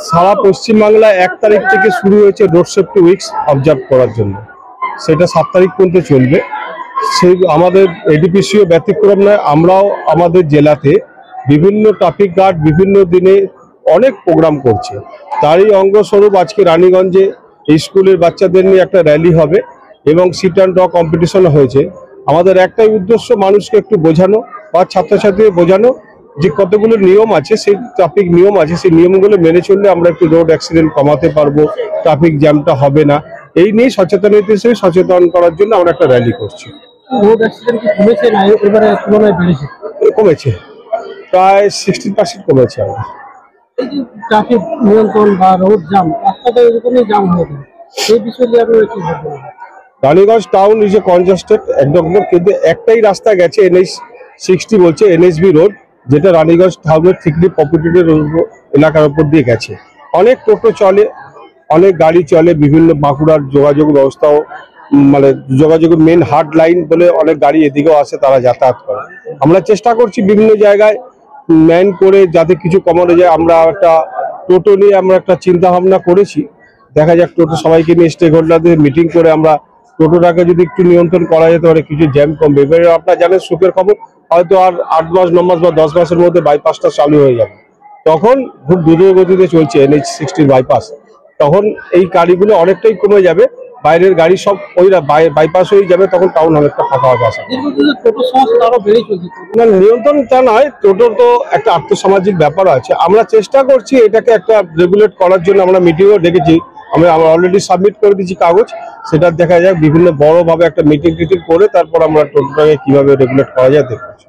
সারা পশ্চিমবাংলায় 1 তারিখ থেকে শুরু হয়েছে রোড সেফটি উইকস অবজার্ভ করার জন্য। সেটা 7 তারিখ পর্যন্ত চলবে। সেই আমাদের এডিপিসিও ব্যতিক্রম নয়। আমরাও আমাদের জেলাতে বিভিন্ন ট্রাফিক গার্ড বিভিন্ন দিনে অনেক প্রোগ্রাম করছে। তারই অঙ্গস্বরূপ আজকে রানীগঞ্জে এই স্কুলের বাচ্চাদের নিয়ে একটা র্যালি হবে এবং সিট অ্যান্ড ড্র কম্পিটিশন হয়েছে। আমাদের একটাই উদ্দেশ্য, মানুষকে একটু বোঝানো বা ছাত্রছাত্রীদের বোঝানো যে কতগুলো নিয়ম আছে, সেই ট্রাফিক নিয়ম আছে, সেই নিয়মগুলো মেনে চললে আমরা একটু রোড অ্যাক্সিডেন্ট কমাতে পারবো, ট্রাফিক জ্যামটা হবে না। এই নিয়ে সচেতনতা হিসেবে সচেতন করার জন্য আমরা একটা র্যালি করছি। রোড অ্যাক্সিডেন্ট কি কমেছে না এবারে তুলনায় বেড়েছে? কমেছে, প্রায় 60% কমেছে। আমরা এই যে ট্রাফিক নিয়ন্ত্রণ বা রোড জ্যাম, রাস্তাটা এরকমই জ্যাম হয়ে যায়, সেই বিষয়ে আপনারা কি ভাববেন? Raniganj town is a congested একদম, কিন্তু একটাই রাস্তা গেছে NH-60 বলছে NSB রোড, যেটা রানীগঞ্জ টাউনের থিকলি পপুলেটেড এলাকার উপর দিয়ে গেছে। অনেক টোটো চলে, অনেক গাড়ি চলে, বিভিন্ন বাঁকুড়ার যোগাযোগ ব্যবস্থাও মানে যোগাযোগের মেন হার্ড লাইন বলে অনেক গাড়ি এদিকেও আসে, তারা যাতায়াত করে। আমরা চেষ্টা করছি বিভিন্ন জায়গায় ম্যান করে যাতে কিছু কমানো যায়। আমরা একটা টোটো নিয়ে আমরা একটা চিন্তা ভাবনা করেছি, দেখা যাক টোটো সবাইকে নিয়ে স্টেক হোল্ডারদের মিটিং করে আমরা টোটোটাকে যদি একটু নিয়ন্ত্রণ করা যেতে পারে কিছু জ্যাম কমবে। এবারে আপনারা জানেন সুখের খবর, হয়তো আর 8 মাস 9 মাস বা 10 মাসের মধ্যে বাইপাসটা চালু হয়ে যাবে। তখন খুব দ্রুত গতিতে চলছে NH-60 বাইপাস, তখন এই গাড়িগুলো অনেকটাই কমে যাবে, বাইরের গাড়ি সব ওই বাইপাস হয়ে যাবে, তখন টাউন অনেকটা ফাঁকা হবে। আসা টোটোর সমস্যা আরো বেড়ে চলছে। না, নিয়ন্ত্রণ তা নয়, টোটোর তো একটা আর্থসামাজিক ব্যাপার আছে। আমরা চেষ্টা করছি এটাকে একটা রেগুলেট করার জন্য। আমরা মিটিংও ডেকেছি, আমরা অলরেডি সাবমিট করে দিচ্ছি কাগজ। সেটা দেখা যাক বিভিন্ন বড়ভাবে একটা মিটিং টিটিং করে তারপর আমরা টোটোটাকে কিভাবে রেগুলেট করা যায় দেখছি।